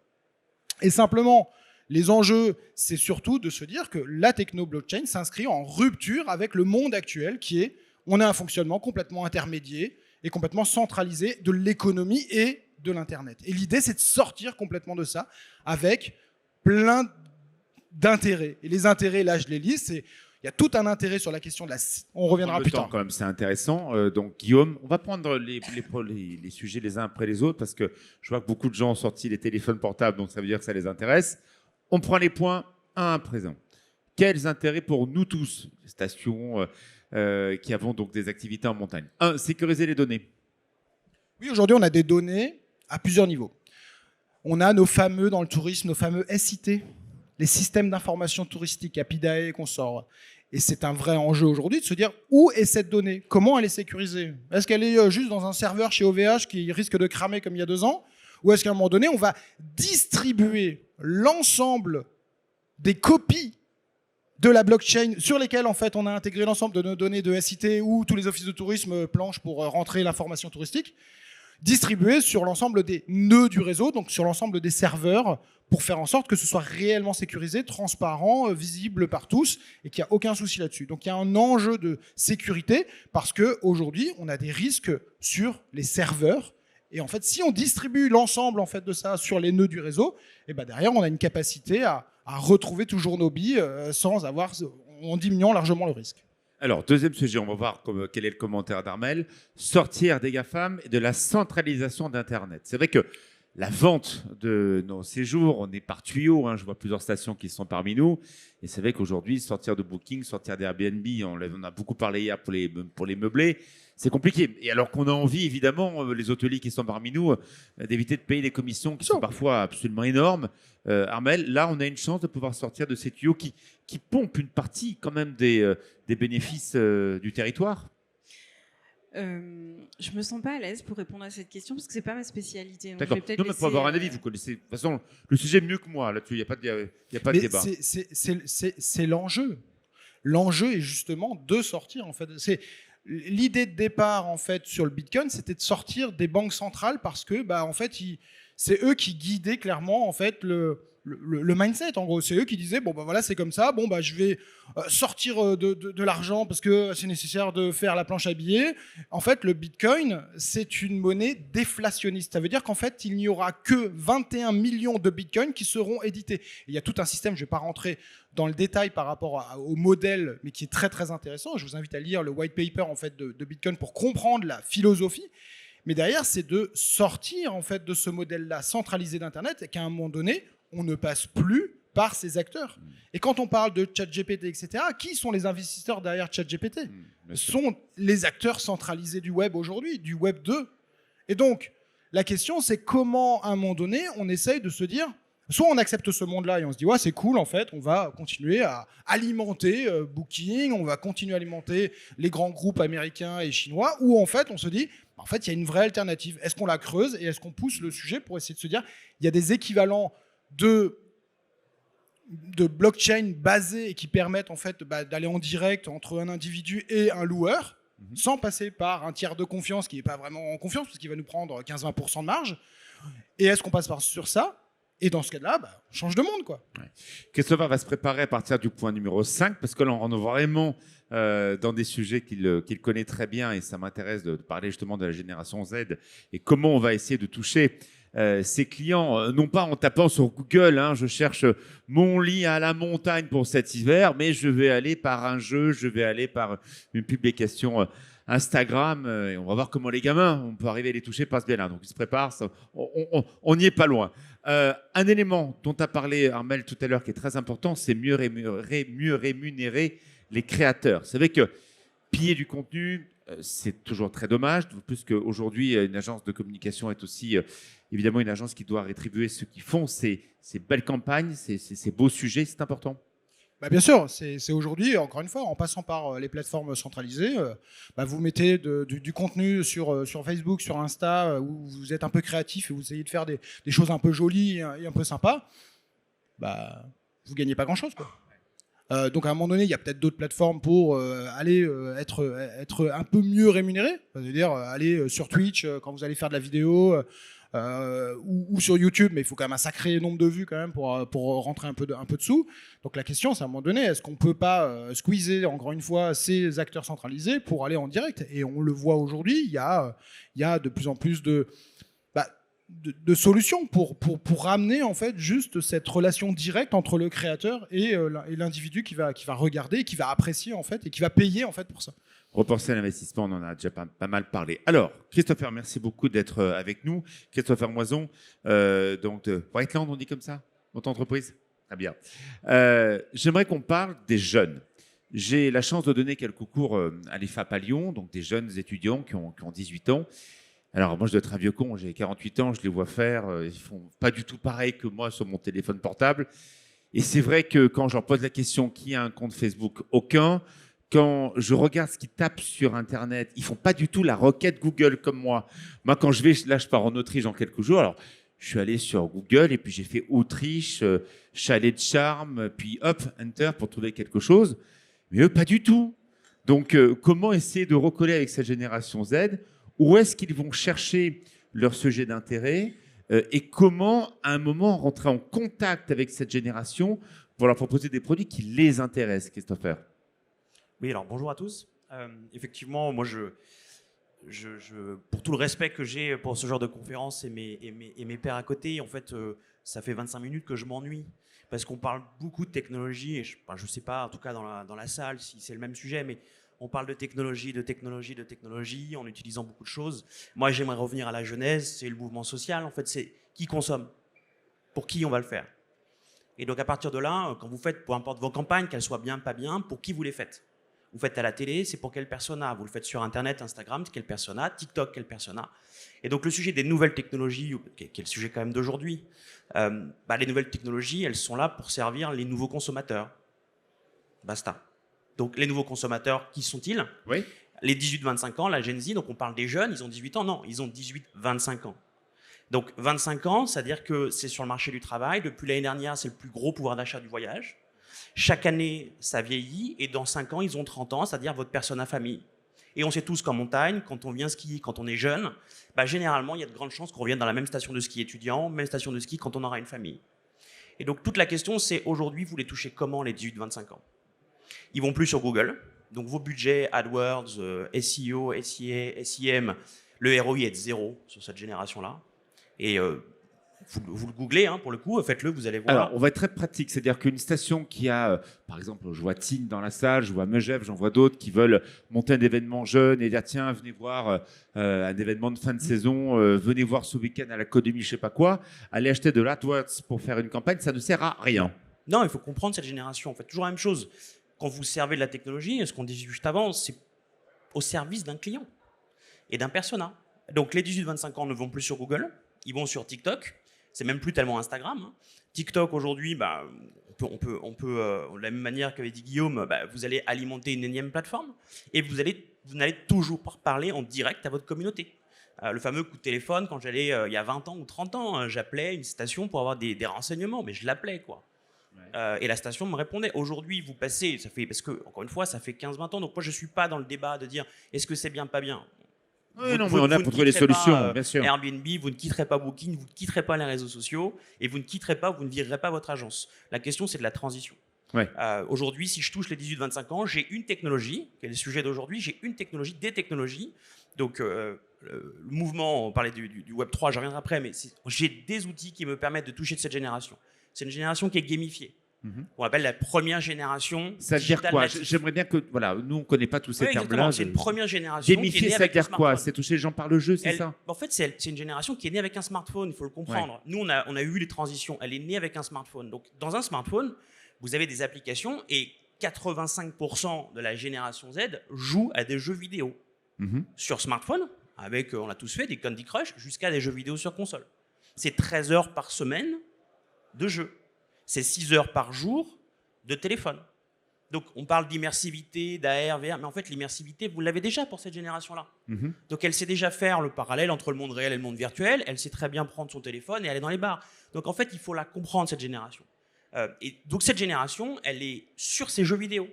Et simplement, les enjeux, c'est surtout de se dire que la techno-blockchain s'inscrit en rupture avec le monde actuel qui est, on a un fonctionnement complètement intermédiaire et complètement centralisé de l'économie et de l'Internet. Et l'idée, c'est de sortir complètement de ça avec plein d'intérêts. Et les intérêts, là, je les lis, il y a tout un intérêt sur la question de la... On reviendra plus tard. Quand même, c'est intéressant. Donc, Guillaume, on va prendre les sujets les uns après les autres parce que je vois que beaucoup de gens ont sorti les téléphones portables, donc ça veut dire que ça les intéresse. On prend les points un à présent. Quels intérêts pour nous tous, les stations qui avons donc des activités en montagne? 1. Sécuriser les données. Oui, aujourd'hui, on a des données à plusieurs niveaux. On a nos fameux, dans le tourisme, nos fameux SIT, les systèmes d'information touristique, Apidae et consorts. Et c'est un vrai enjeu aujourd'hui de se dire où est cette donnée, comment elle est sécurisée. Est-ce qu'elle est juste dans un serveur chez OVH qui risque de cramer comme il y a 2 ans, ou est-ce qu'à un moment donné, on va distribuer l'ensemble des copies de la blockchain sur lesquelles en fait on a intégré l'ensemble de nos données de SIT où tous les offices de tourisme planchent pour rentrer l'information touristique, distribuées sur l'ensemble des nœuds du réseau, donc sur l'ensemble des serveurs, pour faire en sorte que ce soit réellement sécurisé, transparent, visible par tous, et qu'il n'y a aucun souci là-dessus. Donc il y a un enjeu de sécurité, parce qu'aujourd'hui, on a des risques sur les serveurs. Et en fait, si on distribue l'ensemble en fait, de ça sur les nœuds du réseau, et derrière, on a une capacité à retrouver toujours nos billes en diminuant largement le risque. Alors, deuxième sujet, on va voir quel est le commentaire d'Armel. Sortir des GAFAM et de la centralisation d'Internet. C'est vrai que la vente de nos séjours, on est par tuyau. Je vois plusieurs stations qui sont parmi nous. Et c'est vrai qu'aujourd'hui, sortir de Booking, sortir d'Airbnb, on a beaucoup parlé hier pour les meublés, c'est compliqué. Et alors qu'on a envie, évidemment, les hôteliers qui sont parmi nous, d'éviter de payer des commissions qui sont parfois absolument énormes. Armel, là, on a une chance de pouvoir sortir de ces tuyaux qui pompent une partie quand même des bénéfices du territoire. Je me sens pas à l'aise pour répondre à cette question parce que c'est pas ma spécialité. D'accord. Non, mais pour avoir un avis, vous connaissez de toute façon le sujet mieux que moi là-dessus. Il n'y a pas de débat. C'est l'enjeu. L'enjeu est justement de sortir. En fait, l'idée de départ en fait sur le Bitcoin, c'était de sortir des banques centrales parce que en fait, c'est eux qui guidaient clairement en fait le mindset, en gros. C'est eux qui disaient, bon, bah voilà, c'est comme ça, bon, bah je vais sortir de l'argent parce que c'est nécessaire de faire la planche à billets. En fait, le Bitcoin, c'est une monnaie déflationniste. Ça veut dire qu'en fait, il n'y aura que 21 millions de Bitcoins qui seront édités. Et il y a tout un système, je ne vais pas rentrer dans le détail par rapport au modèle, mais qui est très, très intéressant. Je vous invite à lire le white paper en fait, de Bitcoin pour comprendre la philosophie. Mais derrière, c'est de sortir en fait, de ce modèle-là centralisé d'Internet et qu'à un moment donné, on ne passe plus par ces acteurs. Et quand on parle de ChatGPT, etc., qui sont les investisseurs derrière ChatGPT ? Ce sont les acteurs centralisés du web aujourd'hui, du web 2. Et donc, la question, c'est comment, à un moment donné, on essaye de se dire, soit on accepte ce monde-là et on se dit, ouais, c'est cool, en fait, on va continuer à alimenter Booking, on va continuer à alimenter les grands groupes américains et chinois, ou en fait, on se dit, en fait, il y a une vraie alternative. Est-ce qu'on la creuse et est-ce qu'on pousse le sujet pour essayer de se dire, il y a des équivalents de blockchain basés et qui permettent en fait d'aller en direct entre un individu et un loueur sans passer par un tiers de confiance qui n'est pas vraiment en confiance parce qu'il va nous prendre 15-20% de marge. Et est-ce qu'on passe sur ça ? Et dans ce cas-là, on change de monde, quoi. Ouais. Christopher va se préparer à partir du point numéro 5 parce que là, on rentre vraiment dans des sujets qu'il connaît très bien et ça m'intéresse de parler justement de la génération Z et comment on va essayer de toucher ses clients, non pas en tapant sur Google, hein, je cherche mon lit à la montagne pour cet hiver, mais je vais aller par un jeu, je vais aller par une publication Instagram, et on va voir comment les gamins, on peut arriver à les toucher par ce biais-là. Donc ils se préparent, on n'y est pas loin. Un élément dont tu as parlé, Armelle, tout à l'heure, qui est très important, c'est mieux rémunérer les créateurs. C'est vrai que piller du contenu, c'est toujours très dommage, plus qu'aujourd'hui, une agence de communication est aussi évidemment une agence qui doit rétribuer ceux qui font ces belles campagnes, ces beaux sujets, c'est important. Bien sûr, c'est aujourd'hui, encore une fois, en passant par les plateformes centralisées, vous mettez du contenu sur Facebook, sur Insta, où vous êtes un peu créatif et vous essayez de faire des choses un peu jolies et un peu sympas, vous ne gagnez pas grand-chose, quoi. Donc à un moment donné, il y a peut-être d'autres plateformes pour aller être un peu mieux rémunéré. C'est-à-dire aller sur Twitch quand vous allez faire de la vidéo ou sur YouTube, mais il faut quand même un sacré nombre de vues quand même pour rentrer un peu de sous. Donc la question, c'est à un moment donné, est-ce qu'on ne peut pas squeezer encore une fois ces acteurs centralisés pour aller en direct ? Et on le voit aujourd'hui, il y a de plus en plus de solutions pour ramener en fait juste cette relation directe entre le créateur et l'individu qui va regarder, qui va apprécier en fait et qui va payer en fait pour ça. Repenser à l'investissement, on en a déjà pas mal parlé. Alors, Christopher, merci beaucoup d'être avec nous. Christopher Moison, donc de Whiteland, on dit comme ça, votre entreprise ? Très bien. J'aimerais qu'on parle des jeunes. J'ai la chance de donner quelques cours à l'EFAP à Lyon, donc des jeunes étudiants qui ont 18 ans. Alors, moi, je dois être un vieux con, j'ai 48 ans, je les vois faire, ils font pas du tout pareil que moi sur mon téléphone portable. Et c'est vrai que quand je leur pose la question, qui a un compte Facebook ? Aucun. Quand je regarde ce qu'ils tapent sur Internet, ils font pas du tout la requête Google comme moi. Moi, quand je pars en Autriche dans quelques jours, alors je suis allé sur Google et puis j'ai fait Autriche, chalet de charme, puis hop, Enter pour trouver quelque chose. Mais eux, pas du tout. Donc, comment essayer de recoller avec cette génération Z ? Où est-ce qu'ils vont chercher leur sujet d'intérêt et comment, à un moment, rentrer en contact avec cette génération pour leur proposer des produits qui les intéressent, Christopher ? Oui, alors bonjour à tous. Effectivement, moi, pour tout le respect que j'ai pour ce genre de conférences et mes pairs à côté, en fait, ça fait 25 minutes que je m'ennuie parce qu'on parle beaucoup de technologie et je ne sais pas, en tout cas dans la salle, si c'est le même sujet, mais on parle de technologie en utilisant beaucoup de choses. Moi, j'aimerais revenir à la genèse, c'est le mouvement social. En fait, c'est qui consomme, pour qui on va le faire. Et donc, à partir de là, quand vous faites, peu importe vos campagnes, qu'elles soient bien, pas bien, pour qui vous les faites ? Vous faites à la télé, c'est pour quel persona ? Vous le faites sur Internet, Instagram, quel persona ? TikTok, quel persona ? Et donc, le sujet des nouvelles technologies, qui est le sujet quand même d'aujourd'hui, les nouvelles technologies, elles sont là pour servir les nouveaux consommateurs. Basta. Donc, les nouveaux consommateurs, qui sont-ils ? Oui. Les 18-25 ans, la Gen Z, donc on parle des jeunes, ils ont 18 ans. Non, ils ont 18-25 ans. Donc, 25 ans, c'est-à-dire que c'est sur le marché du travail. Depuis l'année dernière, c'est le plus gros pouvoir d'achat du voyage. Chaque année, ça vieillit. Et dans 5 ans, ils ont 30 ans, c'est-à-dire votre persona famille. Et on sait tous qu'en montagne, quand on vient skier, quand on est jeune, généralement, il y a de grandes chances qu'on revienne dans la même station de ski étudiant, même station de ski quand on aura une famille. Et donc toute la question, c'est aujourd'hui, vous les touchez comment les 18-25 ans? Ils vont plus sur Google. Donc vos budgets AdWords, SEO, SIA, SIM, le ROI est de 0 sur cette génération-là. Et vous le googlez, hein, pour le coup, faites-le, vous allez voir. Alors, on va être très pratique, c'est-à-dire qu'une station qui a, par exemple, je vois Tine dans la salle, je vois Megève, j'en vois d'autres qui veulent monter un événement jeune et dire tiens, venez voir un événement de fin de saison, venez voir ce week-end à l'Académie, je sais pas quoi, aller acheter de l'AdWords pour faire une campagne, ça ne sert à rien. Non, il faut comprendre cette génération. En fait, toujours la même chose. Quand vous servez de la technologie, ce qu'on disait juste avant, c'est au service d'un client et d'un persona. Donc les 18-25 ans ne vont plus sur Google, ils vont sur TikTok. C'est même plus tellement Instagram. Hein. TikTok aujourd'hui, on peut de la même manière qu'avait dit Guillaume, vous allez alimenter une énième plateforme et vous n'allez toujours pas parler en direct à votre communauté. Le fameux coup de téléphone, quand j'allais il y a 20 ans ou 30 ans, j'appelais une station pour avoir des renseignements, mais je l'appelais quoi. Ouais. Et la station me répondait. Aujourd'hui, vous passez, parce que, encore une fois, ça fait 15-20 ans, donc moi je ne suis pas dans le débat de dire est-ce que c'est bien, pas bien. Oui, non, mais on a pour trouver les solutions, bien sûr. Airbnb, vous ne quitterez pas Booking, vous ne quitterez pas les réseaux sociaux et vous ne virerez pas votre agence. La question, c'est de la transition. Ouais. Aujourd'hui, si je touche les 18-25 ans, j'ai une technologie, qui est le sujet d'aujourd'hui, j'ai une technologie, des technologies. Donc, le mouvement, on parlait du Web 3, je reviendrai après, mais j'ai des outils qui me permettent de toucher de cette génération. C'est une génération qui est gamifiée. On appelle la première génération. Ça veut dire quoi? J'aimerais bien que, voilà, nous on ne connaît pas tous ces termes-là. C'est une première génération. Gamifier, ça veut dire quoi? C'est toucher les gens par le jeu, c'est ça? En fait, c'est une génération qui est née avec un smartphone, il faut le comprendre. Ouais. Nous, on a eu les transitions. Elle est née avec un smartphone. Donc, dans un smartphone, vous avez des applications et 85% de la génération Z joue à des jeux vidéo sur smartphone, avec, on l'a tous fait, des Candy Crush, jusqu'à des jeux vidéo sur console. C'est 13 heures par semaine de jeu. C'est 6 heures par jour de téléphone. Donc, on parle d'immersivité, d'AR, VR, mais en fait, l'immersivité, vous l'avez déjà pour cette génération-là. Donc, elle sait déjà faire le parallèle entre le monde réel et le monde virtuel. Elle sait très bien prendre son téléphone et aller dans les bars. Donc, en fait, il faut la comprendre, cette génération. Et donc, cette génération, elle est sur ses jeux vidéo.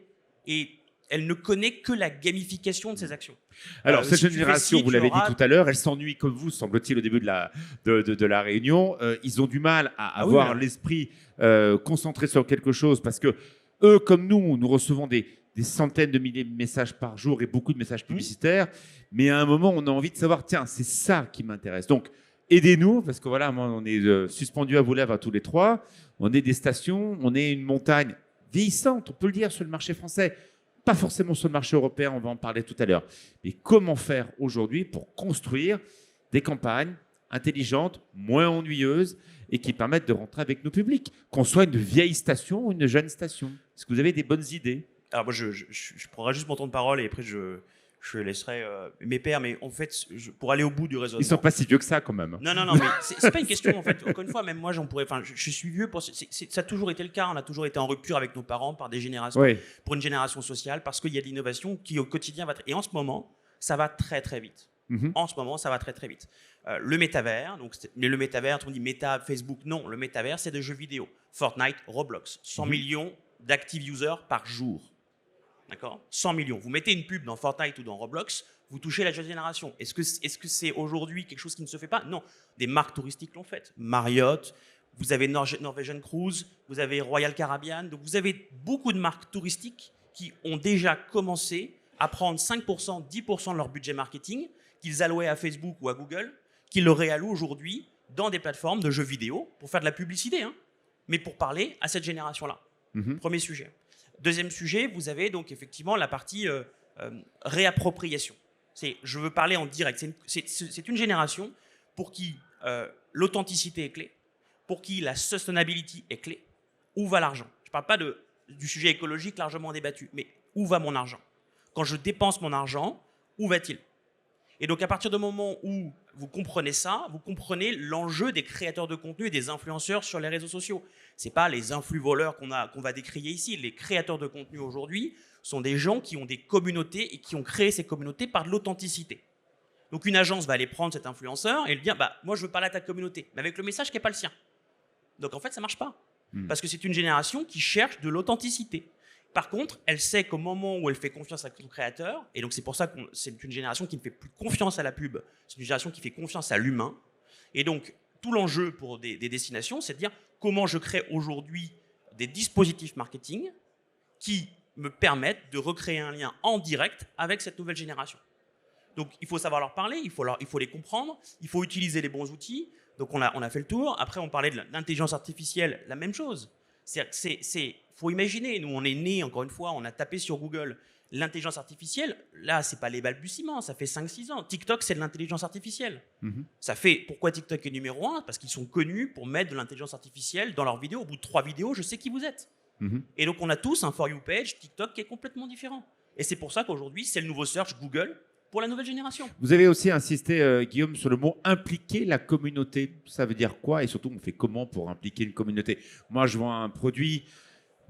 Et elle ne connaît que la gamification de ses actions. Alors, cette génération, vous l'avez dit tout à l'heure, elle s'ennuie comme vous, semble-t-il, au début de la réunion. Ils ont du mal à avoir l'esprit concentré sur quelque chose parce que eux, comme nous recevons des centaines de milliers de messages par jour et beaucoup de messages publicitaires. Mais à un moment, on a envie de savoir, tiens, c'est ça qui m'intéresse. Donc, aidez-nous, parce que voilà, moi, on est suspendus à vos lèvres à tous les trois. On est des stations, on est une montagne vieillissante, on peut le dire, sur le marché français. Pas forcément sur le marché européen, on va en parler tout à l'heure. Mais comment faire aujourd'hui pour construire des campagnes intelligentes, moins ennuyeuses et qui permettent de rentrer avec nos publics, qu'on soit une vieille station ou une jeune station? Est-ce que vous avez des bonnes idées? Alors moi, je prendrai juste mon temps de parole et après je laisserai mes pairs, mais en fait, pour aller au bout du raisonnement... Ils sont pas si vieux que ça, quand même. Non, mais c'est pas une question, en fait. Encore une fois, même moi, je suis vieux, ça a toujours été le cas. On a toujours été en rupture avec nos parents par des générations, pour une génération sociale, parce qu'il y a de l'innovation qui, au quotidien, va... Et en ce moment, ça va très, très vite. En ce moment, ça va très, très vite. Le métavers, mais le métavers, on dit méta, Facebook, non. Le métavers, c'est des jeux vidéo. Fortnite, Roblox. 100 millions d'active users par jour. D'accord ? 100 millions. Vous mettez une pub dans Fortnite ou dans Roblox, vous touchez la jeune génération. Est-ce que c'est aujourd'hui quelque chose qui ne se fait pas? Non. Des marques touristiques l'ont fait. Marriott, vous avez Norwegian Cruise, vous avez Royal Caribbean. Donc vous avez beaucoup de marques touristiques qui ont déjà commencé à prendre 5%, 10% de leur budget marketing qu'ils allouaient à Facebook ou à Google, qu'ils le réallouent aujourd'hui dans des plateformes de jeux vidéo pour faire de la publicité, mais pour parler à cette génération-là. Premier sujet. Deuxième sujet, vous avez donc effectivement la partie réappropriation. Je veux parler en direct. C'est une génération pour qui l'authenticité est clé, pour qui la sustainability est clé. Où va l'argent? Je ne parle pas du sujet écologique largement débattu, mais où va mon argent? Quand je dépense mon argent, où va-t-il? Et donc à partir du moment où vous comprenez ça, vous comprenez l'enjeu des créateurs de contenu et des influenceurs sur les réseaux sociaux. Ce n'est pas les influx-voleurs qu'on va décrier ici. Les créateurs de contenu aujourd'hui sont des gens qui ont des communautés et qui ont créé ces communautés par de l'authenticité. Donc une agence va aller prendre cet influenceur et lui dire moi je veux parler à ta communauté, mais avec le message qui n'est pas le sien. Donc en fait ça ne marche pas. Parce que c'est une génération qui cherche de l'authenticité. Par contre, elle sait qu'au moment où elle fait confiance à son créateur, et donc c'est pour ça que c'est une génération qui ne fait plus confiance à la pub, c'est une génération qui fait confiance à l'humain, et donc tout l'enjeu pour des destinations, c'est de dire comment je crée aujourd'hui des dispositifs marketing qui me permettent de recréer un lien en direct avec cette nouvelle génération. Donc, il faut savoir leur parler, il faut les comprendre, il faut utiliser les bons outils. Donc, on a fait le tour. Après, on parlait de l'intelligence artificielle, la même chose. Faut imaginer, nous, on est nés, encore une fois, on a tapé sur Google. L'intelligence artificielle, là, c'est pas les balbutiements, ça fait 5-6 ans. TikTok, c'est de l'intelligence artificielle. Ça fait, pourquoi TikTok est numéro 1 ? Parce qu'ils sont connus pour mettre de l'intelligence artificielle dans leurs vidéos. Au bout de 3 vidéos, je sais qui vous êtes. Et donc, on a tous un For You page TikTok qui est complètement différent. Et c'est pour ça qu'aujourd'hui, c'est le nouveau search Google pour la nouvelle génération. Vous avez aussi insisté, Guillaume, sur le mot impliquer la communauté. Ça veut dire quoi ? Et surtout, on fait comment pour impliquer une communauté ? Moi, je vends un produit,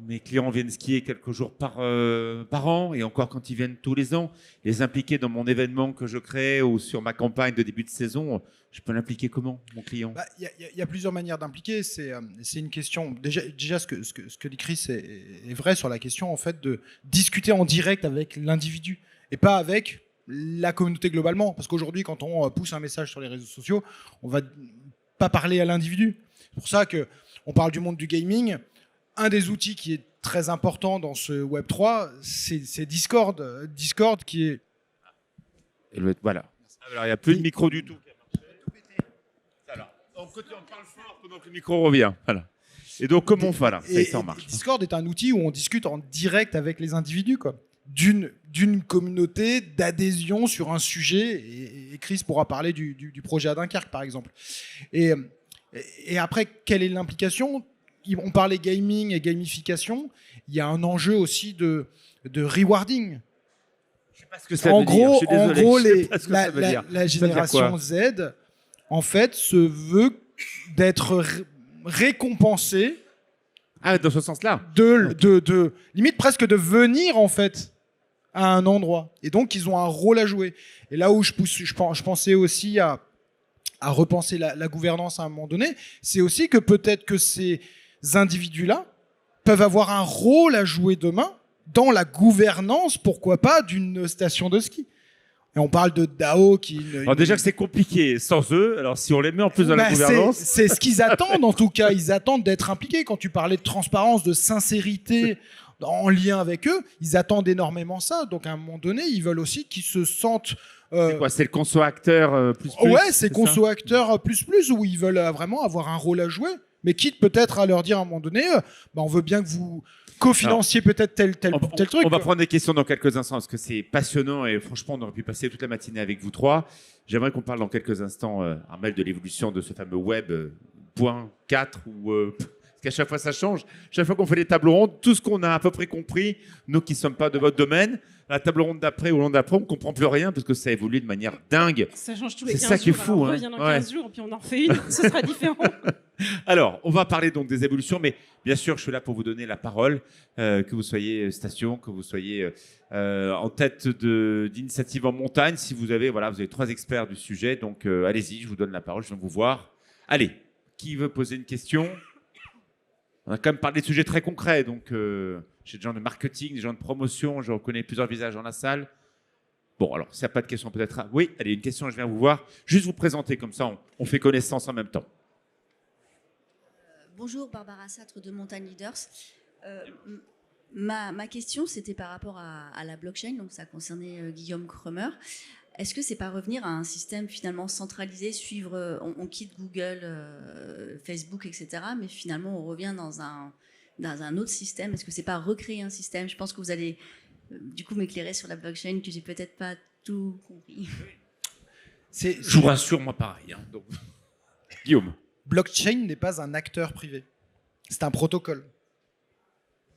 mes clients viennent skier quelques jours par an, et encore quand ils viennent tous les ans. Les impliquer dans mon événement que je crée ou sur ma campagne de début de saison, je peux l'impliquer comment, mon client ? Il y a plusieurs manières d'impliquer. C'est une question. Déjà, ce que dit Chris est vrai sur la question en fait, de discuter en direct avec l'individu et pas avec la communauté globalement. Parce qu'aujourd'hui, quand on pousse un message sur les réseaux sociaux, on ne va pas parler à l'individu. C'est pour ça qu'on parle du monde du gaming. Un des outils qui est très important dans ce Web3, c'est Discord. Discord qui est... Voilà. Alors, il n'y a plus de micro du tout. Alors, on parle fort pendant que le micro revient. Voilà. Et donc, comment on fait là ? Ça marche. Discord est un outil où on discute en direct avec les individus, quoi. D'une communauté d'adhésion sur un sujet. Et Chris pourra parler du projet à Dunkerque, par exemple. Et après, quelle est l'implication ? On parlait gaming et gamification. Il y a un enjeu aussi de rewarding. Je sais pas ce que ça veut dire. Je suis désolé. En gros, la Ça veut dire génération quoi ? Z, en fait, se veut d'être récompensée. Ah, dans ce sens-là ? Limite presque de venir, en fait, à un endroit. Et donc, ils ont un rôle à jouer. Et là où je pensais aussi à repenser la gouvernance à un moment donné, c'est aussi que peut-être que ces individus-là peuvent avoir un rôle à jouer demain dans la gouvernance, pourquoi pas, d'une station de ski. Et on parle de DAO qui... Alors déjà que c'est compliqué sans eux, alors si on les met en plus dans la gouvernance... C'est ce qu'ils attendent en tout cas, ils attendent d'être impliqués. Quand tu parlais de transparence, de sincérité en lien avec eux, ils attendent énormément ça. Donc à un moment donné, ils veulent aussi qu'ils se sentent... C'est quoi ? C'est le conso-acteur plus ? Ouais, c'est conso-acteur plus, où ils veulent vraiment avoir un rôle à jouer. Mais quitte peut-être à leur dire à un moment donné, on veut bien que vous cofinanciez peut-être tel truc. On va prendre des questions dans quelques instants parce que c'est passionnant et franchement, on aurait pu passer toute la matinée avec vous trois. J'aimerais qu'on parle dans quelques instants, Armel, de l'évolution de ce fameux web point 4 ou... parce qu'à chaque fois, ça change. Chaque fois qu'on fait des tables rondes, tout ce qu'on a à peu près compris, nous qui ne sommes pas de votre domaine, la table ronde d'après ou l'onde d'après, on ne comprend plus rien parce que ça évolue de manière dingue. Ça change tous les 15 jours. C'est ça qui est fou. On revient dans 15 jours, puis on en refait une, ce sera différent. Alors, on va parler donc des évolutions, mais bien sûr, je suis là pour vous donner la parole, que vous soyez station, que vous soyez en tête d'initiative en montagne. Si vous avez 3 experts du sujet, donc allez-y, je vous donne la parole, je viens vous voir. Allez, qui veut poser une question ? On a quand même parlé de sujets très concrets, donc j'ai des gens de marketing, des gens de promotion, je reconnais plusieurs visages dans la salle. Bon, alors, s'il n'y a pas de questions, peut-être... Oui, allez, une question, je viens vous voir. Juste vous présenter, comme ça, on fait connaissance en même temps. Bonjour, Barbara Satre de Montagne Leaders. Ma question, c'était par rapport à la blockchain, donc ça concernait Guillaume Kremer. Est-ce que c'est pas revenir à un système finalement centralisé, suivre, on quitte Google, Facebook, etc., mais finalement on revient dans un autre système. Est-ce que c'est pas recréer un système ? Je pense que vous allez du coup m'éclairer sur la blockchain, que j'ai peut-être pas tout compris. Je vous rassure, moi pareil. Hein, donc... Guillaume. Blockchain n'est pas un acteur privé. C'est un protocole.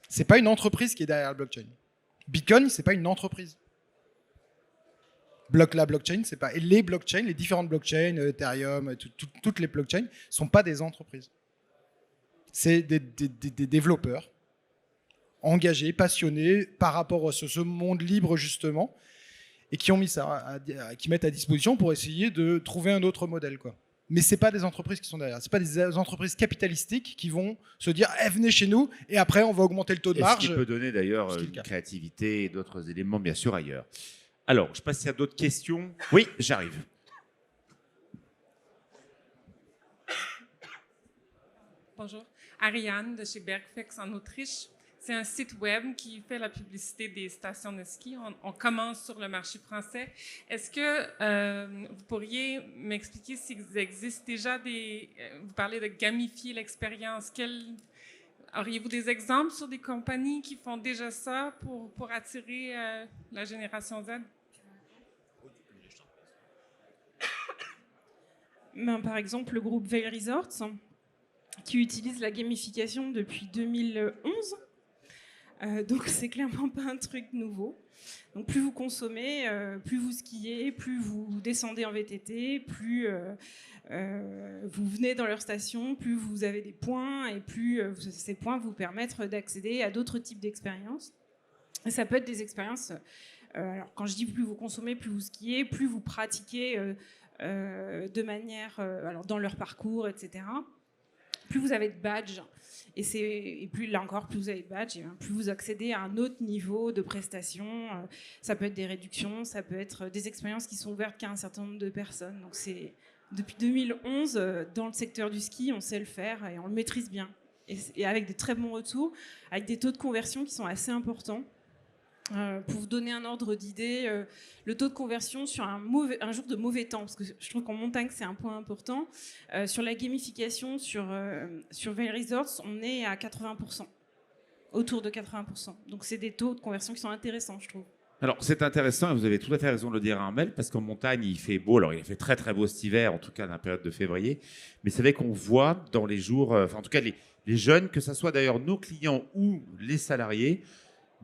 C'est pas une entreprise qui est derrière la blockchain. Bitcoin, c'est pas une entreprise. La blockchain, c'est pas. Et les blockchains, les différentes blockchains, Ethereum, toutes les blockchains, sont pas des entreprises. C'est des développeurs engagés, passionnés par rapport à ce monde libre justement, et qui ont mis ça, qui mettent à disposition pour essayer de trouver un autre modèle, quoi. Mais c'est pas des entreprises qui sont derrière. C'est pas des entreprises capitalistiques qui vont se dire venez chez nous et après on va augmenter le taux de marge. Ce qui peut donner d'ailleurs une créativité et d'autres éléments bien sûr ailleurs. Alors, je passe s'il y a d'autres questions. Oui, j'arrive. Bonjour. Ariane de chez Bergfix en Autriche. C'est un site web qui fait la publicité des stations de ski. On commence sur le marché français. Est-ce que vous pourriez m'expliquer s'il existe déjà vous parlez de gamifier l'expérience. Auriez-vous des exemples sur des compagnies qui font déjà ça pour attirer la génération Z? Par exemple, le groupe Vail Resorts, qui utilise la gamification depuis 2011. Donc, c'est clairement pas un truc nouveau. Donc, plus vous consommez, plus vous skiez, plus vous descendez en VTT, plus vous venez dans leur station, plus vous avez des points et plus ces points vous permettent d'accéder à d'autres types d'expériences. Et ça peut être des expériences. Alors, quand je dis plus vous consommez, plus vous skiez, plus vous pratiquez de manière, alors dans leur parcours, etc. Plus vous avez de badges, et plus là encore, plus vous avez de badges, plus vous accédez à un autre niveau de prestations. Ça peut être des réductions, ça peut être des expériences qui sont ouvertes qu'à un certain nombre de personnes. Donc depuis 2011, dans le secteur du ski, on sait le faire et on le maîtrise bien. Et avec des très bons retours, avec des taux de conversion qui sont assez importants. Pour vous donner un ordre d'idée, le taux de conversion sur un jour de mauvais temps, parce que je trouve qu'en montagne c'est un point important, sur la gamification sur Vail Resorts, on est à 80%, autour de 80%. Donc c'est des taux de conversion qui sont intéressants, je trouve. Alors c'est intéressant et vous avez tout à fait raison de le dire, Armel, parce qu'en montagne il fait beau. Alors il a fait très très beau cet hiver, en tout cas dans la période de février, mais c'est vrai qu'on voit dans les jours, en tout cas les jeunes, que ce soit d'ailleurs nos clients ou les salariés,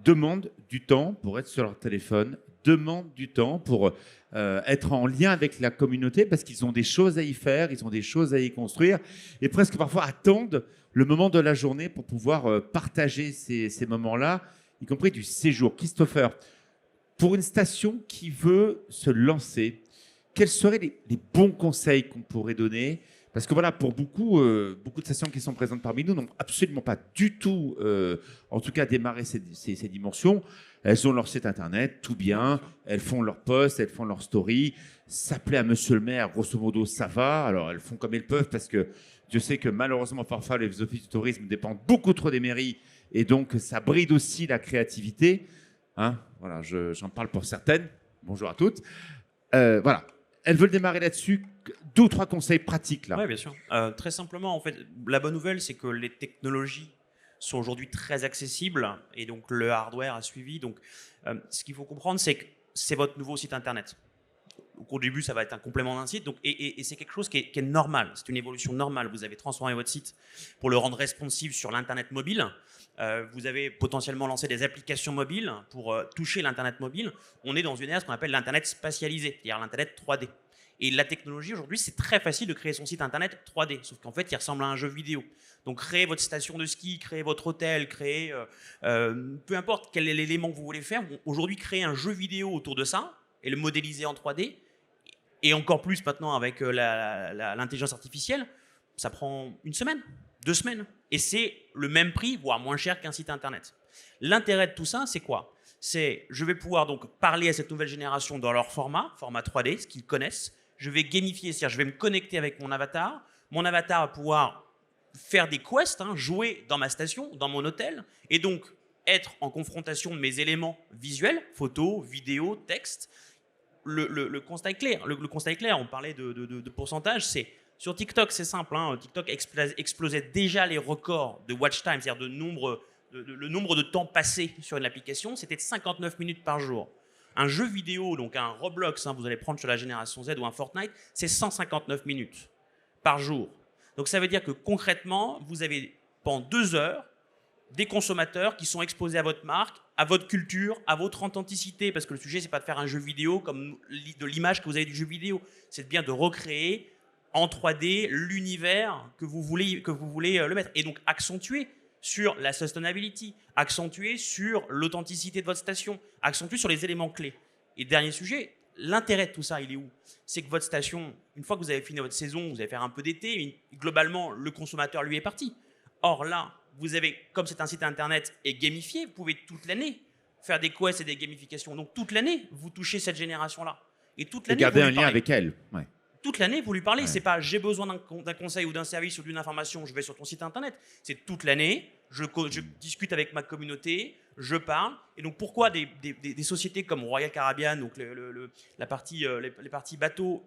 demandent du temps pour être sur leur téléphone, demandent du temps pour être en lien avec la communauté parce qu'ils ont des choses à y faire, ils ont des choses à y construire et presque parfois attendent le moment de la journée pour pouvoir partager ces moments-là, y compris du séjour. Christopher, pour une station qui veut se lancer, quels seraient les bons conseils qu'on pourrait donner ? Parce que voilà, pour beaucoup de stations qui sont présentes parmi nous n'ont absolument pas du tout, en tout cas, démarré ces dimensions. Elles ont leur site internet, tout bien, elles font leurs posts, elles font leurs stories. Ça plaît à monsieur le maire, grosso modo, ça va. Alors, elles font comme elles peuvent parce que Dieu sait que malheureusement, parfois, les offices du tourisme dépendent beaucoup trop des mairies et donc ça bride aussi la créativité. Hein, voilà, j'en parle pour certaines. Bonjour à toutes. Voilà. Elles veulent démarrer là-dessus. 2 ou 3 conseils pratiques là. Oui, bien sûr. Très simplement, en fait, la bonne nouvelle, c'est que les technologies sont aujourd'hui très accessibles et donc le hardware a suivi. Donc, ce qu'il faut comprendre, c'est que c'est votre nouveau site internet. Donc, au début, ça va être un complément d'un site. Donc, et c'est quelque chose qui est normal. C'est une évolution normale. Vous avez transformé votre site pour le rendre responsive sur l'internet mobile. Vous avez potentiellement lancé des applications mobiles pour toucher l'internet mobile. On est dans une ère, ce qu'on appelle l'internet spatialisé, c'est-à-dire l'internet 3D. Et la technologie aujourd'hui, c'est très facile de créer son site internet 3D, sauf qu'en fait, il ressemble à un jeu vidéo. Donc, créez votre station de ski, créez votre hôtel, créez peu importe quel est l'élément que vous voulez faire. Aujourd'hui, créer un jeu vidéo autour de ça et le modéliser en 3D, et encore plus maintenant avec l'intelligence artificielle, ça prend 1 semaine, 2 semaines. Et c'est le même prix, voire moins cher qu'un site internet. L'intérêt de tout ça, c'est quoi ? C'est je vais pouvoir donc parler à cette nouvelle génération dans leur format 3D, ce qu'ils connaissent. Je vais gamifier, c'est-à-dire je vais me connecter avec mon avatar. Mon avatar va pouvoir faire des quests, jouer dans ma station, dans mon hôtel, et donc être en confrontation de mes éléments visuels, photos, vidéos, textes. Le constat est clair. Le constat est clair. On parlait de pourcentage. C'est sur TikTok, c'est simple. TikTok explosait déjà les records de watch time, c'est-à-dire le nombre de temps passé sur une application. C'était de 59 minutes par jour. Un jeu vidéo, donc un Roblox, vous allez prendre sur la génération Z ou un Fortnite, c'est 159 minutes par jour. Donc ça veut dire que concrètement, vous avez pendant 2 heures des consommateurs qui sont exposés à votre marque, à votre culture, à votre authenticité, parce que le sujet, c'est pas de faire un jeu vidéo comme de l'image que vous avez du jeu vidéo, c'est bien de recréer en 3D l'univers que vous voulez le mettre, et donc accentuer sur la sustainability, accentuer sur l'authenticité de votre station, accentuer sur les éléments clés. Et dernier sujet, l'intérêt de tout ça, il est où ? C'est que votre station, une fois que vous avez fini votre saison, vous allez faire un peu d'été, globalement, le consommateur, lui, est parti. Or là, vous avez, comme c'est un site internet et gamifié, vous pouvez toute l'année faire des quests et des gamifications. Donc toute l'année, vous touchez cette génération-là. Et toute l'année, garder un lien avec elle. Ouais. Toute l'année, vous lui parlez. Ouais. C'est pas j'ai besoin d'un conseil ou d'un service ou d'une information, je vais sur ton site internet. C'est toute l'année, je discute avec ma communauté, je parle. Et donc pourquoi des sociétés comme Royal Caribbean, donc les parties bateaux,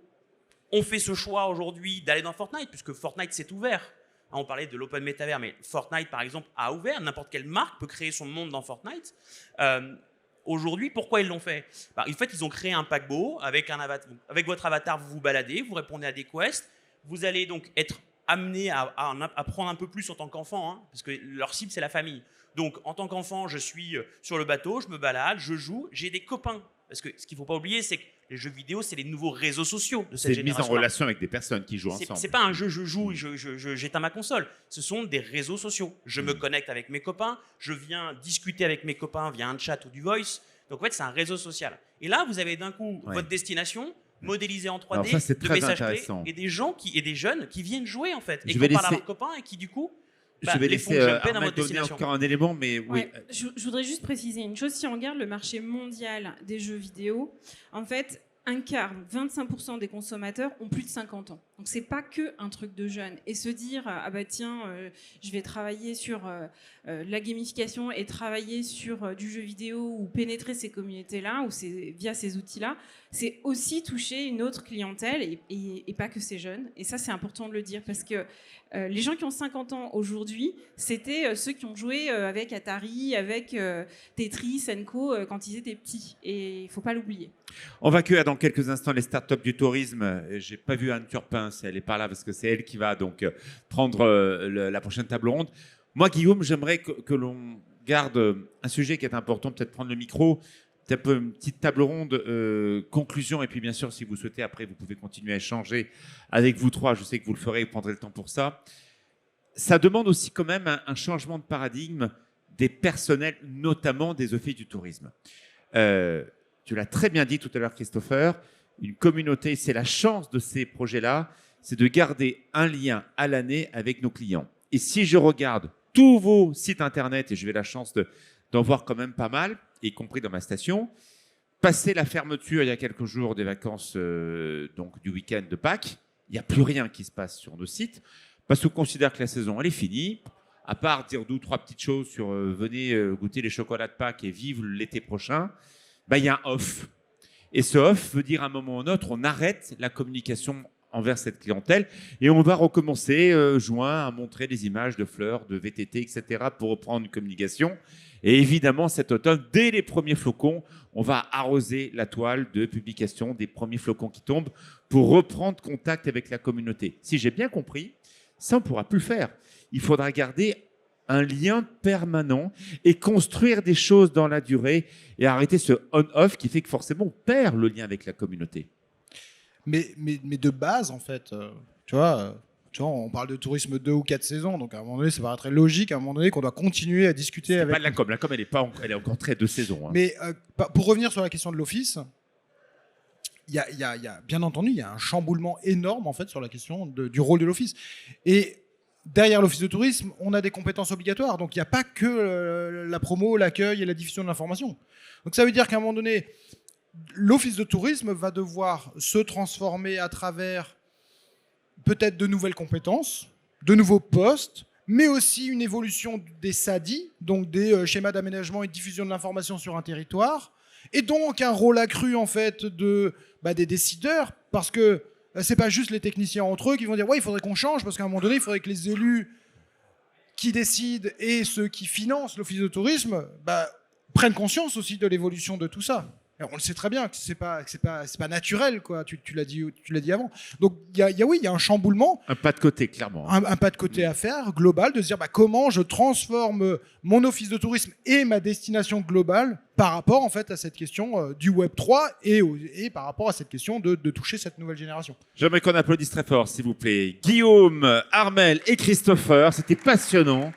ont fait ce choix aujourd'hui d'aller dans Fortnite, puisque Fortnite s'est ouvert. On parlait de l'open metaverse, mais Fortnite, par exemple, a ouvert. N'importe quelle marque peut créer son monde dans Fortnite. Aujourd'hui, pourquoi ils l'ont fait ? En fait, ils ont créé un paquebot avec votre avatar, vous vous baladez, vous répondez à des quests. Vous allez donc être amené à apprendre un peu plus en tant qu'enfant, hein, parce que leur cible, c'est la famille. Donc, en tant qu'enfant, je suis sur le bateau, je me balade, je joue, j'ai des copains. Parce que ce qu'il ne faut pas oublier, c'est que les jeux vidéo, c'est les nouveaux réseaux sociaux de cette génération. C'est mise en relation avec des personnes qui jouent ensemble. C'est pas un jeu, je joue, j'éteins ma console. Ce sont des réseaux sociaux. Je me connecte avec mes copains, je viens discuter avec mes copains via un chat ou du voice. Donc en fait, c'est un réseau social. Et là, vous avez d'un coup votre destination modélisée en 3D, Alors ça, c'est de très messages clés, intéressant. et des gens et des jeunes qui viennent jouer en fait, et Je qui vais parlent à laisser- leurs copains et qui du coup Je vais les font laisser jumper dans Armel votre donner destination. encore un élément, mais oui. Ouais, je voudrais juste préciser une chose. Si on regarde le marché mondial des jeux vidéo, en fait, un quart, donc 25% des consommateurs ont plus de 50 ans. Donc c'est pas que un truc de jeunes. Et se dire ah bah tiens, je vais travailler sur la gamification et travailler sur du jeu vidéo ou pénétrer ces communautés-là ou via ces outils-là, c'est aussi toucher une autre clientèle et pas que ces jeunes. Et ça c'est important de le dire parce que les gens qui ont 50 ans aujourd'hui, c'était ceux qui ont joué avec Atari, avec Tetris, Co quand ils étaient petits. Et il faut pas l'oublier. On va accueillir dans quelques instants les startups du tourisme. J'ai pas vu Anne Turpin, si elle est par là, parce que c'est elle qui va donc prendre la prochaine table ronde. Moi, Guillaume, j'aimerais que l'on garde un sujet qui est important, peut-être prendre le micro, peut-être une petite table ronde, conclusion, et puis bien sûr, si vous souhaitez, après, vous pouvez continuer à échanger avec vous trois. Je sais que vous le ferez, vous prendrez le temps pour ça. Ça demande aussi quand même un changement de paradigme des personnels, notamment des offices du tourisme. Tu l'as très bien dit tout à l'heure, Christopher, une communauté, c'est la chance de ces projets-là, c'est de garder un lien à l'année avec nos clients. Et si je regarde tous vos sites internet, et j'ai eu la chance d'en voir quand même pas mal, y compris dans ma station, passé la fermeture il y a quelques jours des vacances donc du week-end de Pâques, il n'y a plus rien qui se passe sur nos sites, parce qu'on considère que la saison, elle est finie, à part dire 2 ou 3 petites choses sur venez goûter les chocolats de Pâques et vivre l'été prochain. Il y a un off. Et ce off veut dire à un moment ou à un autre, on arrête la communication envers cette clientèle et on va recommencer juin à montrer des images de fleurs, de VTT, etc. pour reprendre une communication. Et évidemment, cet automne, dès les premiers flocons, on va arroser la toile de publication des premiers flocons qui tombent pour reprendre contact avec la communauté. Si j'ai bien compris, ça, on ne pourra plus le faire. Il faudra garder un lien permanent et construire des choses dans la durée et arrêter ce on-off qui fait que forcément on perd le lien avec la communauté. Mais de base, en fait, tu vois, on parle de tourisme 2 ou 4 saisons, donc à un moment donné, ça paraît très logique à un moment donné qu'on doit continuer à discuter avec... Pas de la com, elle est encore très 2 saisons. Hein. Mais pour revenir sur la question de l'office, il y a bien entendu, il y a un chamboulement énorme en fait sur la question du rôle de l'office. Et derrière l'office de tourisme, on a des compétences obligatoires. Donc, il n'y a pas que la promo, l'accueil et la diffusion de l'information. Donc, ça veut dire qu'à un moment donné, l'office de tourisme va devoir se transformer à travers peut-être de nouvelles compétences, de nouveaux postes, mais aussi une évolution des SADI, donc des schémas d'aménagement et de diffusion de l'information sur un territoire, et donc un rôle accru en fait des décideurs, parce que c'est pas juste les techniciens entre eux qui vont dire ouais, il faudrait qu'on change parce qu'à un moment donné, il faudrait que les élus qui décident et ceux qui financent l'office de tourisme prennent conscience aussi de l'évolution de tout ça. Alors, on le sait très bien que c'est pas naturel quoi. Tu l'as dit avant. Donc il y a un chamboulement, un pas de côté clairement. Un pas de côté à faire global de se dire comment je transforme mon office de tourisme et ma destination globale par rapport en fait à cette question du Web 3 et par rapport à cette question de toucher cette nouvelle génération. J'aimerais qu'on applaudisse très fort s'il vous plaît Guillaume, Armel et Christopher, c'était passionnant.